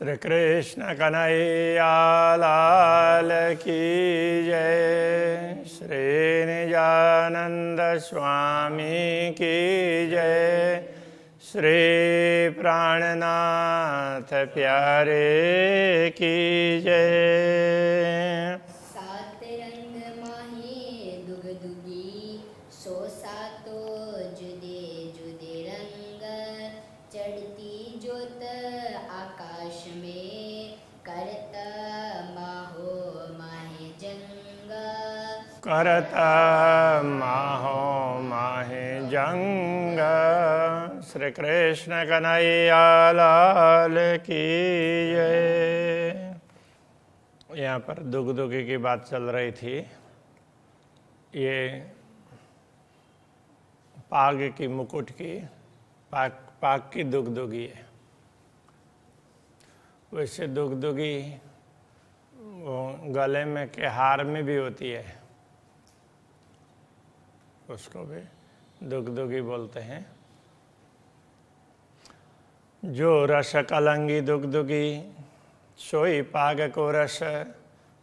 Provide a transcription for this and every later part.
श्री कृष्ण कन्हैया लाल की जय। श्री निजानंद स्वामी की जय। श्री प्राणनाथ प्यारे की जय। सात रंग माहे दुग दुगी, सो सातो जुदे जुदे रंग। चढ़ती जोत आकाश में, करता माहो माहे जंग। करता माहो माहे जंग। श्री कृष्ण कन्हैया लाल की जय। यहाँ पर दुगदुगी की बात चल रही थी। ये पाग की मुकुट की पाग की दुगदुगी है। वैसे दुगदुगी गले में के हार में भी होती है, उसको भी दुगदुगी बोलते हैं। जो रस कलंगी दुगदुगी, सोई पाग को रस।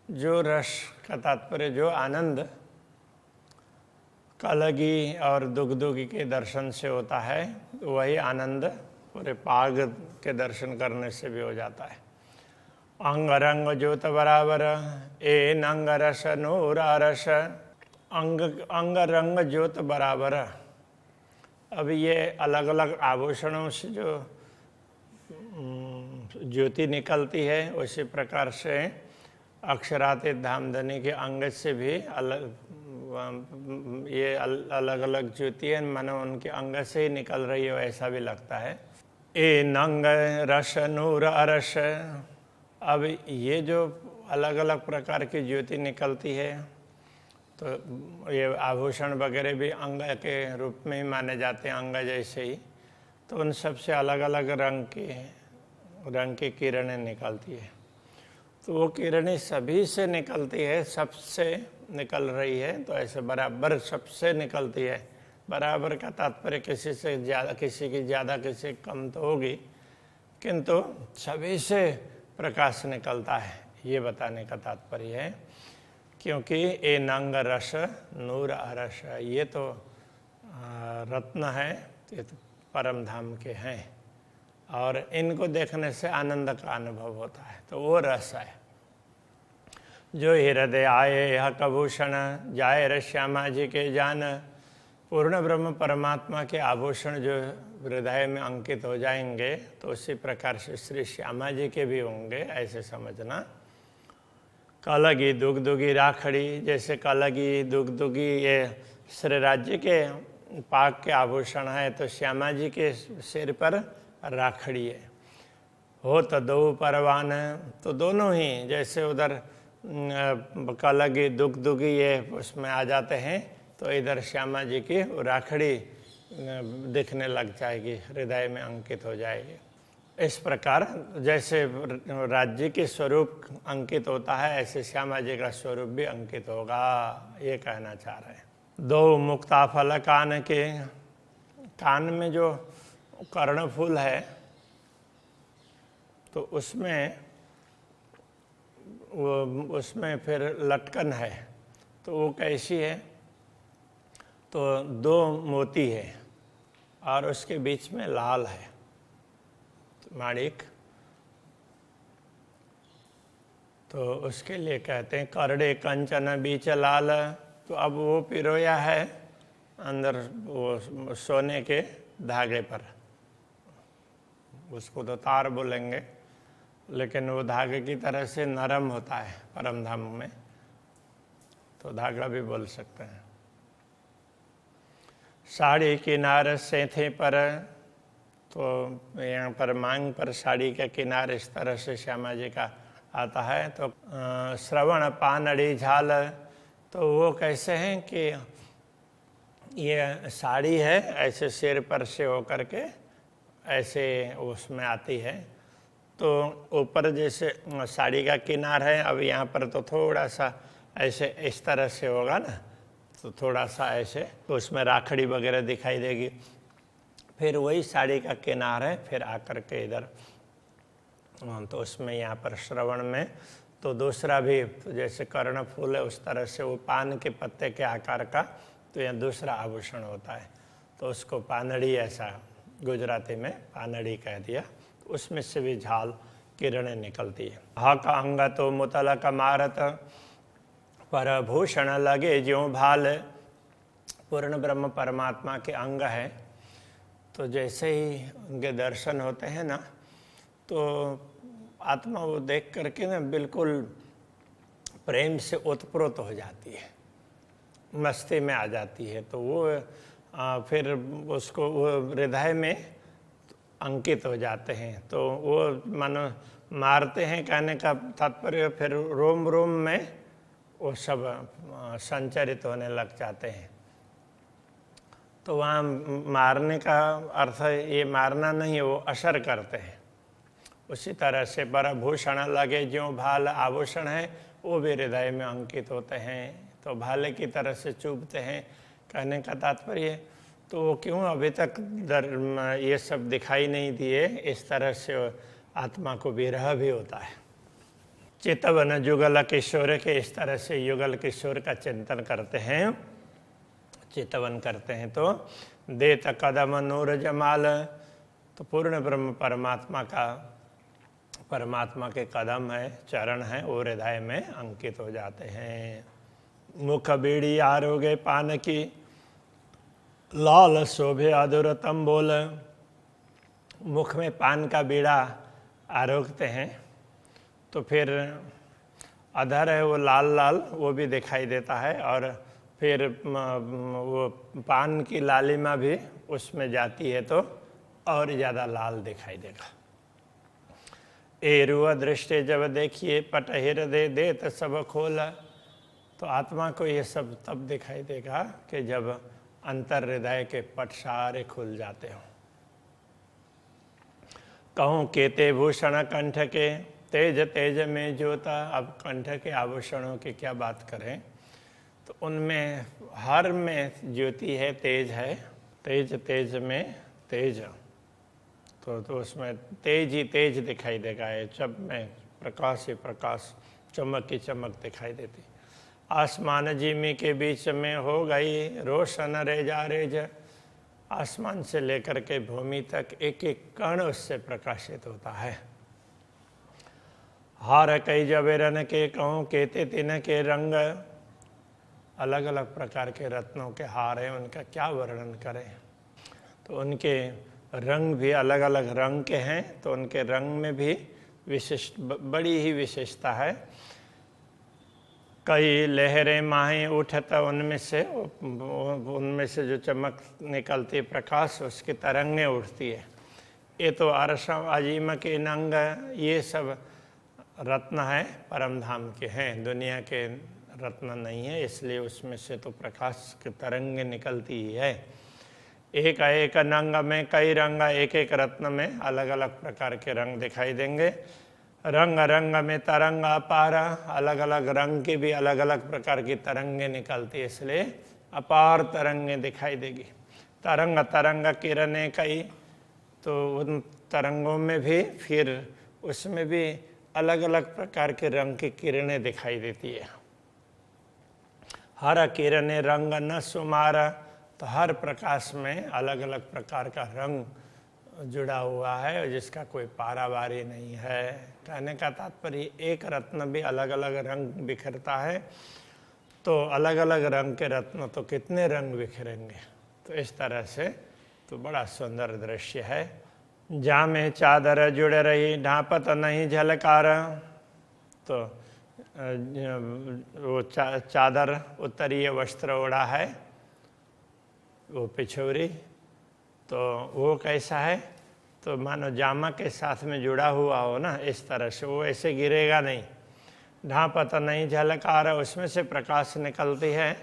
जो रस का तात्पर्य जो आनंद कलगी और दुगदुगी के दर्शन से होता है, वही आनंद पूरे पाग के दर्शन करने से भी हो जाता है। अंग रंग ज्योत बराबर, ए नंग रस नूरा रस। अंग रंग ज्योत बराबर। अब ये अलग अलग आभूषणों से जो ज्योति निकलती है, उसी प्रकार से अक्षरातीत धामधनी के अंग से भी ये अलग अलग ज्योति है, मानो उनके अंग से ही निकल रही है, ऐसा भी लगता है। ए नंग रस नूर अरस। अब ये जो अलग अलग प्रकार की ज्योति निकलती है, तो ये आभूषण वगैरह भी अंग के रूप में ही माने जाते हैं, अंग जैसे ही। तो उन सबसे अलग अलग रंग की किरणें निकलती है। तो वो किरणें सभी से निकलती है, सबसे निकल रही है, तो ऐसे बराबर सबसे निकलती है। बराबर का तात्पर्य किसी से ज़्यादा, किसी की ज़्यादा, किसी कम तो होगी, किंतु सभी से प्रकाश निकलता है, ये बताने का तात्पर्य है। क्योंकि ए नंग रस नूर अरस, ये तो रत्न है, ये तो परम धाम के हैं, और इनको देखने से आनंद का अनुभव होता है, तो वो रस है। जो हृदय आए यह कभूषण, जाए रस श्यामा जी के जान। पूर्ण ब्रह्म परमात्मा के आभूषण जो हृदय में अंकित हो जाएंगे, तो उसी प्रकार से श्री श्यामा जी के भी होंगे, ऐसे समझना। कलगी दुगदुगी राखड़ी, जैसे कलगी दुगदुगी ये श्री राज्य के पाक के आभूषण है, तो श्यामा जी के सिर पर राखड़ी है। हो तो दो परवान, तो दोनों ही, जैसे उधर कलगी दुगदुगी ये उसमें आ जाते हैं, तो इधर श्यामा जी की राखड़ी दिखने लग जाएगी, हृदय में अंकित हो जाएगी। इस प्रकार जैसे राज्य के स्वरूप अंकित होता है, ऐसे श्यामा जी का स्वरूप भी अंकित होगा, ये कहना चाह रहे हैं। दो मुक्ता फल कान के, कान में जो कर्णफूल है, तो उसमें फिर लटकन है, तो वो कैसी है? तो दो मोती है और उसके बीच में लाल है माणिक, तो उसके लिए कहते हैं करड़े कंचन बीच लाल। तो अब वो पिरोया है अंदर वो सोने के धागे पर, उसको तो तार बोलेंगे, लेकिन वो धागे की तरह से नरम होता है परम धाम में, तो धागा भी बोल सकते हैं। साड़ी किनारे सेंथे पर, तो यहाँ पर मांग पर साड़ी का किनार इस तरह से श्यामा जी का आता है। तो श्रवण पानड़ी झाल, तो वो कैसे हैं कि ये साड़ी है, ऐसे सिर पर से होकर के ऐसे उसमें आती है। तो ऊपर जैसे साड़ी का किनार है, अब यहाँ पर तो थोड़ा सा ऐसे इस तरह से होगा ना, तो थोड़ा सा ऐसे, तो उसमें राखड़ी वगैरह दिखाई देगी। फिर वही साड़ी का किनार है, फिर आकर के इधर तो उसमें यहाँ पर श्रवण में तो दूसरा भी, तो जैसे कर्ण फूल है उस तरह से वो पान के पत्ते के आकार का, तो यहाँ दूसरा आभूषण होता है, तो उसको पानड़ी, ऐसा गुजराती में पानड़ी कह दिया। तो उसमें से भी झाल किरणें निकलती है। हा का अंग तो मुतल का मारत, पर भूषण लगे ज्यों भाल। पूर्ण ब्रह्म परमात्मा के अंग है, तो जैसे ही उनके दर्शन होते हैं ना, तो आत्मा वो देख करके ना बिल्कुल प्रेम से ओतप्रोत हो जाती है, मस्ती में आ जाती है। तो वो फिर उसको वो हृदय में अंकित हो जाते हैं। तो वो मानो मारते हैं, कहने का तात्पर्य फिर रोम रोम में वो सब संचरित होने लग जाते हैं। तो वहाँ मारने का अर्थ ये मारना नहीं, वो असर करते हैं। उसी तरह से परभूषण लगे ज्यों भाल, आभूषण है वो भी हृदय में अंकित होते हैं, तो भाले की तरह से चुभते हैं। कहने का तात्पर्य तो वो क्यों अभी तक ये सब दिखाई नहीं दिए, इस तरह से आत्मा को विरह भी होता है। चितवन जुगल किशोर के, इस तरह से युगल किशोर का चिंतन करते हैं, चितवन करते हैं। तो देत कदम नूर जमाल, तो पूर्ण ब्रह्म परमात्मा के कदम है, चरण है, वो हृदय में अंकित हो जाते हैं। मुख बीड़ी आरोगे पान की, लाल शोभे अधुर तंबोल। मुख में पान का बीड़ा आरोगते हैं तो फिर अधर है वो लाल लाल, वो भी दिखाई देता है, और फिर वो पान की लालिमा भी उसमें जाती है तो और ज़्यादा लाल दिखाई देगा। एरुआ दृष्टि जब देखिए पट हृदय देत सब खोला, तो आत्मा को ये सब तब दिखाई देगा कि जब अंतर हृदय के पट सारे खुल जाते हों। कहूँ केते भूषण कंठ के, तेज तेज में ज्योता। अब कंठ के आभूषणों की क्या बात करें, तो उनमें हर में ज्योति है, तेज है, तेज तेज में तेज, तो उसमें तेज ही तेज दिखाई देगा। ये सब में प्रकाश ही प्रकाश, चमक की चमक दिखाई देती। आसमान जिमी के बीच में हो गई रोशन रेजा रेज। आसमान से लेकर के भूमि तक एक एक कण उससे प्रकाशित होता है। हार कई जबेरन के कहूँ केते तिन के रंग। अलग अलग प्रकार के रत्नों के हार हैं, उनका क्या वर्णन करें। तो उनके रंग भी अलग अलग रंग के हैं, तो उनके रंग में भी विशिष्ट बड़ी ही विशेषता है। कई लहरें माहें उठत, उनमें से जो चमक निकलती प्रकाश, उसकी तरंगें उठती है। ये तो अरसम अजीम के नंग, ये सब रत्न है, परम धाम के हैं, दुनिया के रत्न नहीं है, इसलिए उसमें से तो प्रकाश की तरंगें निकलती ही है। एक एक नंग में कई रंग, एक एक रत्न में अलग अलग प्रकार के रंग दिखाई देंगे। रंग रंग में तरंग अपार, अलग अलग रंग की भी अलग अलग प्रकार की तरंगें निकलती है, इसलिए अपार तरंगें दिखाई देगी। तरंग तरंग किरणें कई, तो उन तरंगों में भी फिर उसमें भी अलग अलग प्रकार के रंग की किरणें दिखाई देती है। हर किरणें रंग न सुमार, तो हर प्रकाश में अलग अलग प्रकार का रंग जुड़ा हुआ है, जिसका कोई पारावारी नहीं है। कहने का तात्पर्य एक रत्न भी अलग अलग रंग बिखरता है, तो अलग अलग रंग के रत्न तो कितने रंग बिखरेंगे। तो इस तरह से तो बड़ा सुंदर दृश्य है। जामे चादर जुड़ रही ढांपत नहीं झलकार, तो वो चादर उत्तरीय वस्त्र ओढ़ा है, वो पिछोरी, तो वो कैसा है, तो मानो जामा के साथ में जुड़ा हुआ हो ना, इस तरह से वो ऐसे गिरेगा नहीं। ढांपत नहीं झलकार, उसमें से प्रकाश निकलती है,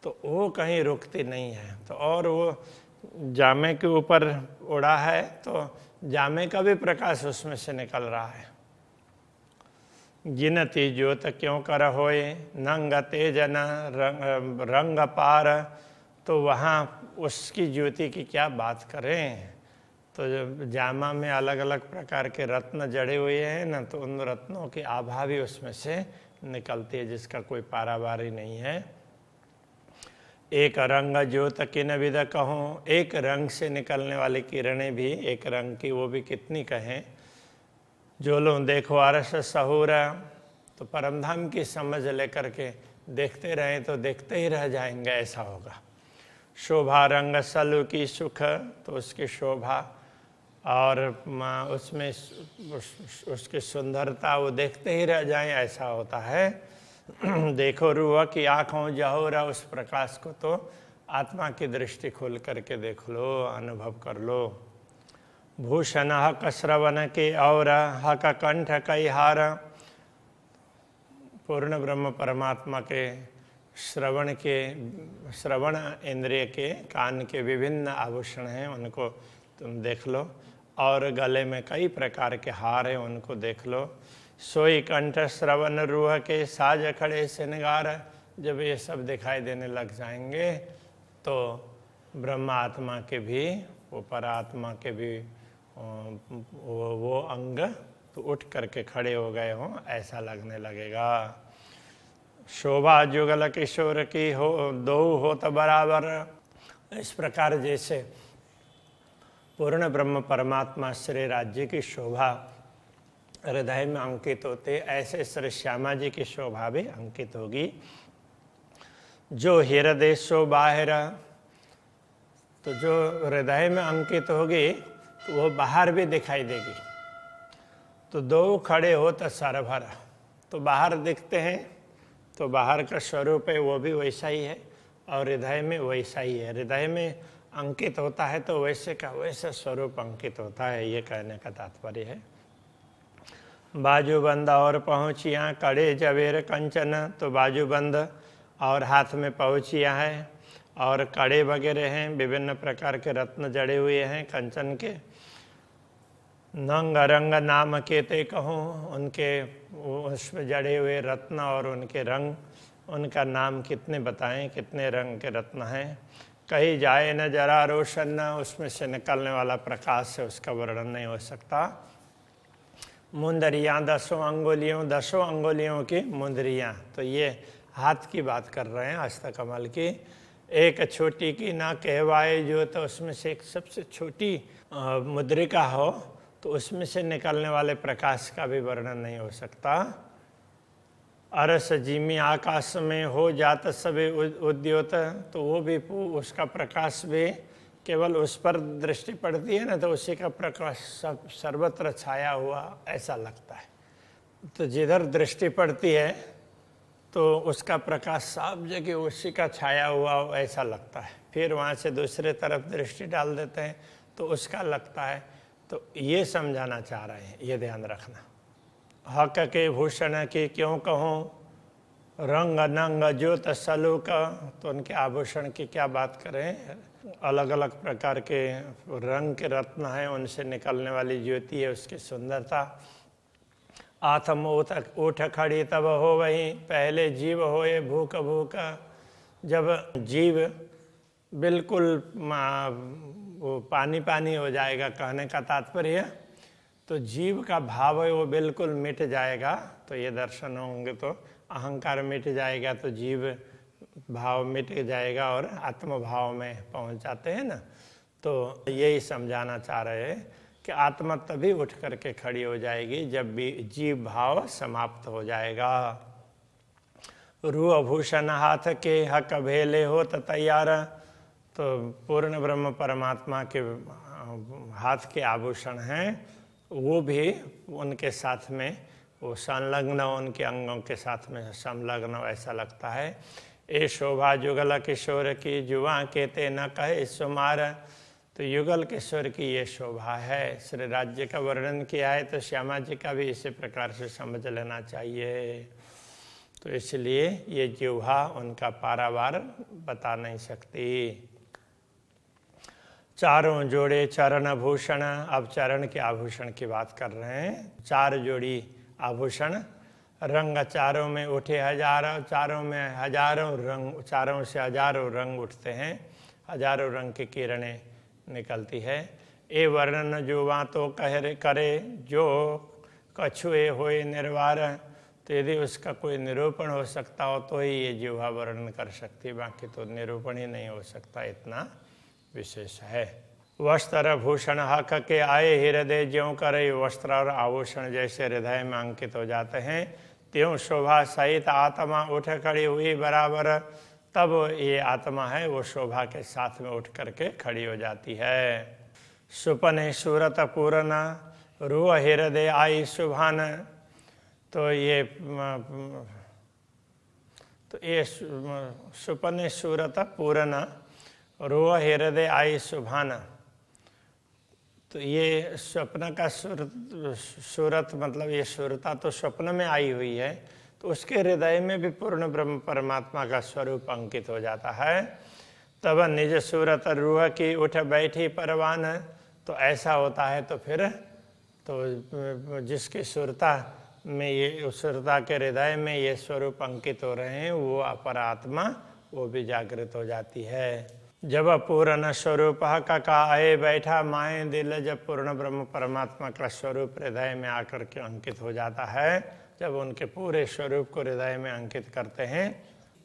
तो वो कहीं रुकती नहीं है। तो और वो जामे के ऊपर उड़ा है, तो जामे का भी प्रकाश उसमें से निकल रहा है। गिनती ज्योत क्यों कर होए नंग तेज न रंग पार, तो वहाँ उसकी ज्योति की क्या बात करें। तो जब जामा में अलग अलग प्रकार के रत्न जड़े हुए हैं ना, तो उन रत्नों की आभा भी उसमें से निकलती है, जिसका कोई पारावार ही नहीं है। एक रंग ज्योत किन विद कहूँ, एक रंग से निकलने वाली किरणें भी, एक रंग की वो भी कितनी कहें। जो लोग देखो अरस सहूरा, तो परमधाम की समझ लेकर के देखते रहें तो देखते ही रह जाएंगे, ऐसा होगा। शोभा रंग सलु की सुख, तो उसकी शोभा और उसमें उसकी सुंदरता वो देखते ही रह जाएं, ऐसा होता है। देखो रूह की आँखों जहोरा, उस प्रकाश को तो आत्मा की दृष्टि खोल करके देख लो, अनुभव कर लो। भूषण हक श्रवण के और हक कंठ कई हार, पूर्ण ब्रह्म परमात्मा के श्रवण इंद्रिय के, कान के विभिन्न आभूषण हैं, उनको तुम देख लो। और गले में कई प्रकार के हार हैं, उनको देख लो। सोई कंठ श्रवण रूह के साज खड़े श्रृंगार, जब ये सब दिखाई देने लग जाएंगे तो ब्रह्म आत्मा के भी, वो परात्मा के भी वो अंग तो उठ करके खड़े हो गए हों, ऐसा लगने लगेगा। शोभा जुगल किशोर की हो, दो हो तो बराबर। इस प्रकार जैसे पूर्ण ब्रह्म परमात्मा श्री राज्य की शोभा हृदय में अंकित होते, ऐसे श्री श्यामा जी की शोभा भी अंकित होगी। जो हृदय सो बाहर, तो जो हृदय में अंकित होगी तो वो बाहर भी दिखाई देगी। तो दो खड़े हो तो सरभर, तो बाहर दिखते हैं, तो बाहर का स्वरूप है वो भी वैसा ही है, और हृदय में वैसा ही है। हृदय में अंकित होता है तो वैसे का वैसा स्वरूप अंकित होता है, ये कहने का तात्पर्य है। बाजूबंद और पहुँचियाँ कड़े जवेर कंचन, तो बाजूबंद और हाथ में पहुँचियाँ हैं और कड़े वगैरह हैं, विभिन्न प्रकार के रत्न जड़े हुए हैं कंचन के। नंग रंग नाम के ते कहूँ, उनके उसमें जड़े हुए रत्न और उनके रंग, उनका नाम कितने बताएं, कितने रंग के रत्न हैं। कहीं जाए न जरा रोशन न, उसमें से निकलने वाला प्रकाश है, उसका वर्णन नहीं हो सकता। मुंदरियाँ 10 अंगुलियों की मुंदरियाँ, तो ये हाथ की बात कर रहे हैं, हस्तकमल की। एक छोटी की ना कहवाए जो, तो उसमें से एक सबसे छोटी मुद्रिका हो तो उसमें से निकलने वाले प्रकाश का भी वर्णन नहीं हो सकता। अरस जिमी आकाश में हो जात सभी उद्योत, तो वो भी उसका प्रकाश भी केवल उस पर दृष्टि पड़ती है ना, तो उसी का प्रकाश सर्वत्र छाया हुआ ऐसा लगता है। तो जिधर दृष्टि पड़ती है तो उसका प्रकाश सब जगह उसी का छाया हुआ ऐसा लगता है। फिर वहाँ से दूसरे तरफ दृष्टि डाल देते हैं तो उसका लगता है। तो ये समझाना चाह रहे हैं, ये ध्यान रखना। हक के भूषण की क्यों कहूँ, रंग नंग ज्योत सलूक, तो उनके आभूषण की क्या बात करें। अलग अलग प्रकार के रंग के रत्न हैं, उनसे निकलने वाली ज्योति है, उसकी सुंदरता। आत्म उठ खड़ी तब हो वही, पहले जीव होए भूख भूख। जब जीव बिल्कुल वो पानी पानी हो जाएगा, कहने का तात्पर्य, तो जीव का भाव है वो बिल्कुल मिट जाएगा। तो ये दर्शन होंगे तो अहंकार मिट जाएगा, तो जीव भाव मिट जाएगा और आत्म भाव में पहुंच जाते हैं ना। तो यही समझाना चाह रहे हैं कि आत्मा तभी उठ करके खड़ी हो जाएगी जब भी जीव भाव समाप्त हो जाएगा। रूह भूषण हाथ के हक भेले हो तो तैयार, तो पूर्ण ब्रह्म परमात्मा के हाथ के आभूषण हैं, वो भी उनके साथ में वो संलग्न, उनके अंगों के साथ में संलग्न ऐसा लगता है। ए शोभा जुगल किशोर की जुआ कहते न कहे सुमार, तो युगल किशोर की ये शोभा है। श्री राज्य का वर्णन किया है तो श्यामा जी का भी इसी प्रकार से समझ लेना चाहिए। तो इसलिए ये जिह्वा उनका पारावार बता नहीं सकती। चारों जोड़े चरण भूषण, अब चरण के आभूषण की बात कर रहे हैं। 4 जोड़ी आभूषण, रंग चारों में उठे हजारों, चारों में हजारों रंग, चारों से हजारों रंग उठते हैं, हजारों रंग की किरणें निकलती है। ए वर्णन जुवा तो कह करे जो कछुए होए निर्वार। तो यदि उसका कोई निरूपण हो सकता हो तो ही ये जिह्वा वर्णन कर सकती, बाकी तो निरूपण ही नहीं हो सकता, इतना विशेष है। वस्त्र भूषण हक के आए हृदय ज्यों करे, वस्त्र और आभूषण जैसे हृदय में अंकित हो जाते हैं त्यों शोभा सहित आत्मा उठ खड़ी हुई बराबर। तब ये आत्मा है वो शोभा के साथ में उठ करके खड़ी हो जाती है। सुपने सूरत पूर्ण रूह हृदय आई सुभान। तो ये सुपने सूरत पूर्ण रूह हृदय आई सुभान। तो ये स्वप्न का सूरत मतलब ये सूरता तो स्वप्न में आई हुई है, तो उसके हृदय में भी पूर्ण ब्रह्म परमात्मा का स्वरूप अंकित हो जाता है। तब निज सूरत रूह की उठ बैठी परवान। तो ऐसा होता है तो फिर तो जिसकी सुरता में ये उस सुरता के हृदय में ये स्वरूप अंकित हो रहे हैं वो अपर आत्मा वो भी जागृत हो जाती है। जब पूर्ण स्वरूप का आए बैठा माए दिल। जब पूर्ण ब्रह्म परमात्मा का स्वरूप हृदय में आकर के अंकित हो जाता है, जब उनके पूरे स्वरूप को हृदय में अंकित करते हैं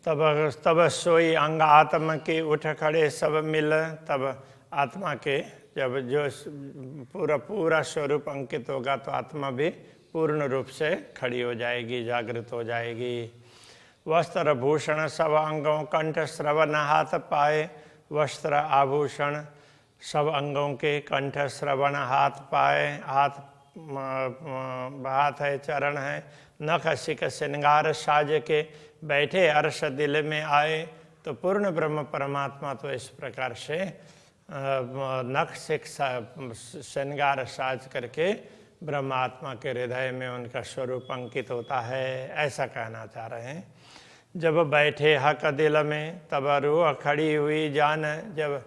तब सोई अंग आत्मा की उठ खड़े सब मिल। तब आत्मा के जब जो पूरा स्वरूप अंकित होगा तो आत्मा भी पूर्ण रूप से खड़ी हो जाएगी, जागृत हो जाएगी। वस्त्र भूषण सब अंगों कंठ श्रवण हाथ पाए। वस्त्र आभूषण सब अंगों के कंठ श्रवण हाथ पाए। हाथ है, चरण है, नख सिक श्रृंगार साज के बैठे अर्श दिल में आए। तो पूर्ण ब्रह्म परमात्मा तो इस प्रकार से नख सिक श्रृंगार साज करके ब्रह्मात्मा के हृदय में उनका स्वरूप अंकित होता है, ऐसा कहना चाह रहे हैं। जब बैठे हक दिल में तब रूह खड़ी हुई जान। जब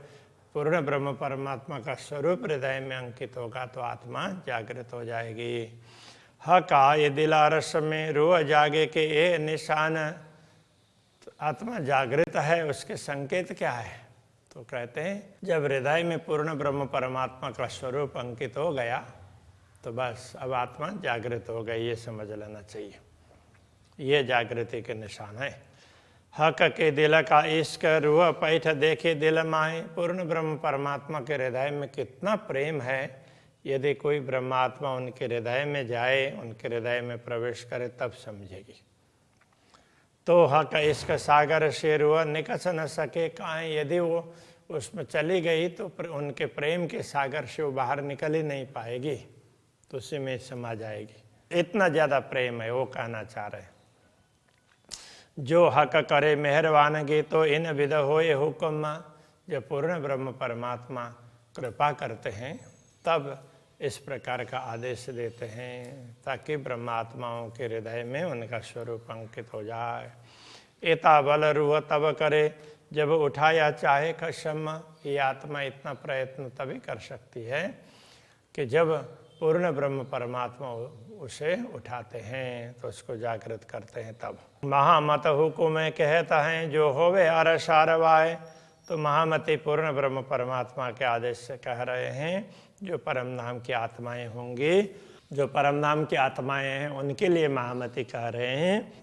पूर्ण ब्रह्म परमात्मा का स्वरूप हृदय में अंकित होगा तो आत्मा जागृत हो जाएगी। हक आए दिल अरस में रूह जागे के ये निशान। तो आत्मा जागृत है, उसके संकेत क्या है? तो कहते हैं जब हृदय में पूर्ण ब्रह्म परमात्मा का स्वरूप अंकित हो गया तो बस अब आत्मा जागृत हो गई, ये समझ लेना चाहिए। ये जागृति के निशान है। हक के दिल का इश्क रूह पैठ देखे दिल माए। पूर्ण ब्रह्म परमात्मा के हृदय में कितना प्रेम है, यदि कोई ब्रह्मात्मा उनके हृदय में जाए, उनके हृदय में प्रवेश करे तब समझेगी। तो हक इश्क सागर से रूह निकस न सके काहे। यदि वो उसमें चली गई तो उनके प्रेम के सागर से वो बाहर निकल ही नहीं पाएगी, तो उसी में समा जाएगी। इतना ज़्यादा प्रेम है, वो कहना चाह रहे हैं। जो हक करे मेहरबान गे तो इन विध होए हुक्म। जब पूर्ण ब्रह्म परमात्मा कृपा करते हैं तब इस प्रकार का आदेश देते हैं ताकि ब्रह्मात्माओं के हृदय में उनका स्वरूप अंकित हो जाए। एता बल रूह तब करे जब उठाया चाहे कसम। ये आत्मा इतना प्रयत्न तभी कर सकती है कि जब पूर्ण ब्रह्म परमात्मा उसे उठाते हैं तो उसको जागृत करते हैं तब। महामत हुकुम कहता है जो होवे अरस आरवाए। तो महामति पूर्ण ब्रह्म परमात्मा के आदेश से कह रहे हैं जो परम नाम की आत्माएं होंगी, जो परम नाम की आत्माएं हैं उनके लिए महामति कह रहे हैं।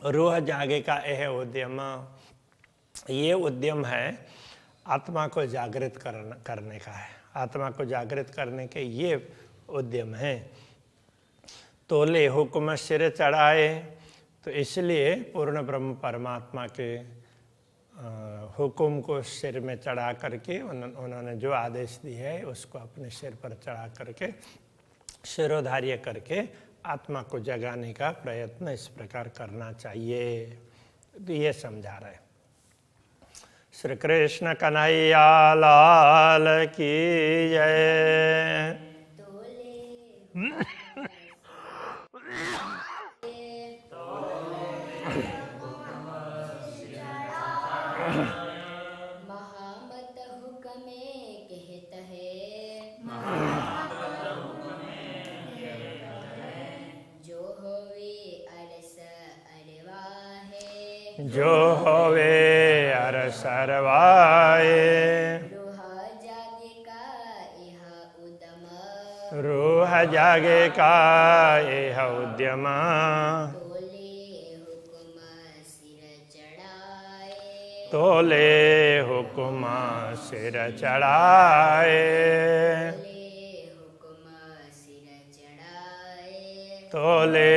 रूह जागे का यह उद्यम, ये उद्यम है आत्मा को जागृत करने का है। आत्मा को जागृत करने के ये उद्यम है। तोले हुक्म सिर चढ़ाए। तो इसलिए पूर्ण ब्रह्म परमात्मा के हुक्म को सिर में चढ़ा करके उन्होंने जो आदेश दिए है उसको अपने सिर पर चढ़ा करके शिरोधार्य करके आत्मा को जगाने का प्रयत्न इस प्रकार करना चाहिए। तो ये समझा रहे। श्री कृष्ण कन्हैया लाल की जय। महामत हुक्मे कहत है जो होवे अरस अरवाहे। जो होवे अरस अरवाए। रूह जागे का यह रूह जागे का यह उद्यम तोले हुक्म सिर चढ़ाए तोले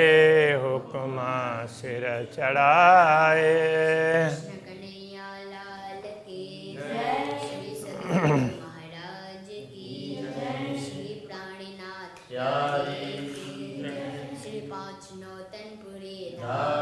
हुक्म सिर चढ़ाए कृष्ण कन्हैया लाल की जय। श्री सद्गुरु महाराज की जय। श्री प्राणीनाथ प्यारे की जय। श्री पाँच नौतनपुरी धाम